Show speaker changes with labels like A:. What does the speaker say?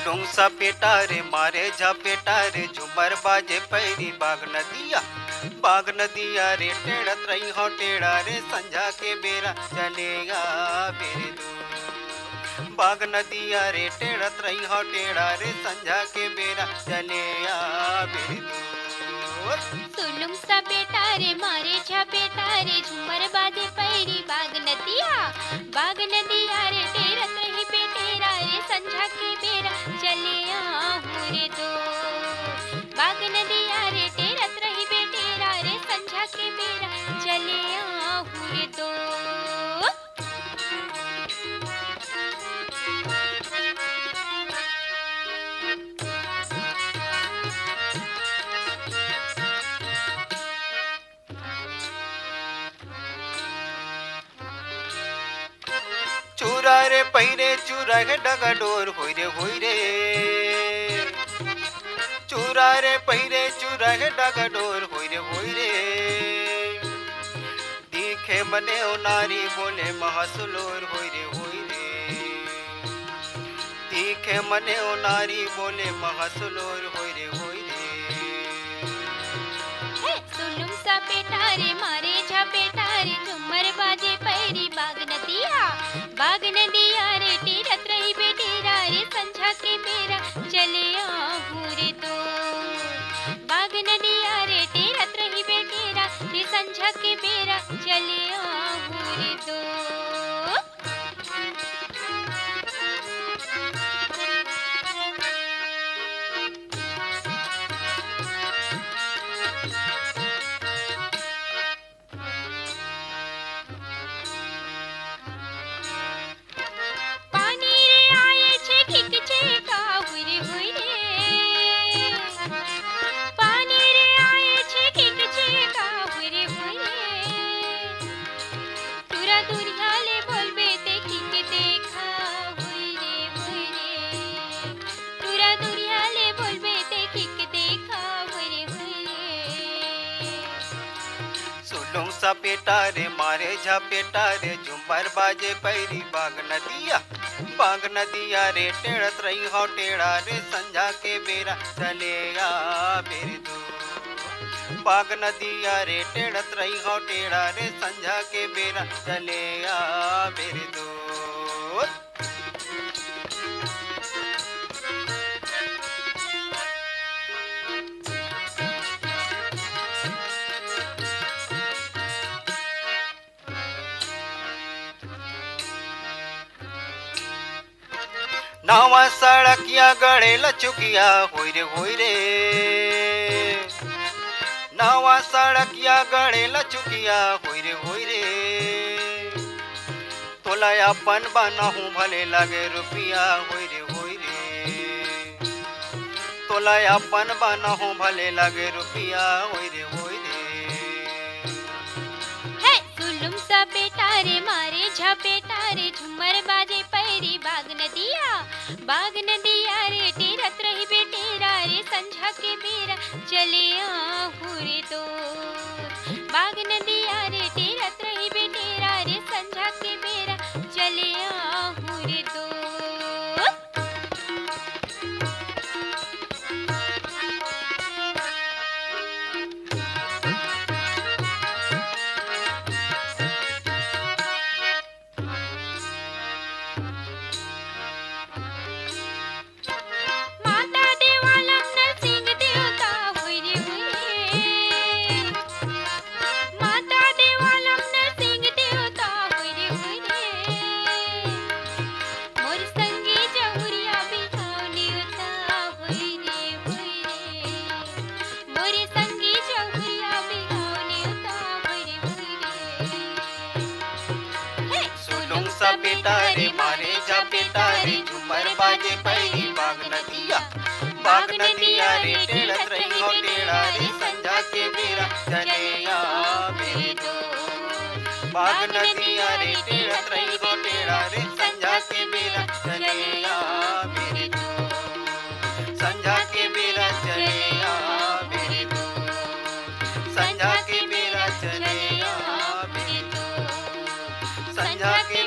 A: सुलुंग सा पेटा रे मारे झपेटा रे झुमर बाजे पैरी बाग नदिया रे टेढ़त रही हो टेढ़ा रे संझा के बेरा चलेगा बेरे दूर। बाग नदिया रे टेढ़त रही हो टेढ़ा रे संझा के बेरा चलेगा बेरे दूर।
B: सुलुंग सा बेटा रे मारे झपेटा रे झुमर बाजे पैरी बाग नदिया रे टेरत रही बेटेरा रे संझा के बेरा चले आहू रे दो। बाग नदिया रे टेरत रही बेटेरा रे संझा के बेरा चले आहू रे दो।
A: चूरा रे पहिरे चूरा के डगा डोर होई रे चूरा रे पहिरे चूरा के डगा डोर होई रे दिखे बने ओ नारी बोले महसुलोर होई रे दिखे मने ओ नारी बोले महसुलोर होई रे
B: सुलुंग सा बेटा रे मारे झपेटा रे झुमर बाजे पैरी बाग नदिया रे टेरत रही बेटेरा रे संझा के बेरा चले आहू रे दो। बाग नदिया रे टेरत रही बेटेरा रे संझा के बेरा चले आहू रे दो।
A: सुलुंग सा पेटा रे मारे झपेटा रे झुमर बाजे पैरी बाग नदिया रे टेढ़त रही हो टेढ़ा रे संझा के बेरा चलेगा बेरे दूर। बाग नदिया रे टेढ़त रही हो टेढ़ा रे संझा के बेरा चलेगा बेरे दूर। नावा सड़किया गड़े लचुकिया होई रे नावा सड़किया गड़े लचुकिया होई रे तोला अपन बनाहू भले लगे रुपिया होई रे तोला अपन बनाहू भले लगे रुपिया होई रे
B: सुलुंग सा बेटा रे मारे झपेटा रे झुमर बाजे पैरी बाग नदिया रे टेरत रही बेटेरा रे संझा के बेरा चले आहू रे दो। बाग नदिया रे टेरत रही बेटेरा रे संझा के बेरा चले आहू रे दो।
A: सा बेटा रे मारे झपेटा रे झुमर बाजे पैरी बाग नदिया रे टेढ़त रही हो टेढ़ा रे संझा के बेरा चलेगा बेरे दूर। बाग नदिया रे टेढ़त रही हो टेढ़ा रे संझा के बेरा चलेगा बेरे दूर। संझा के बेरा चलेगा बेरे दूर। संझा के बेरा चलेगा बेरे दूर। संझा के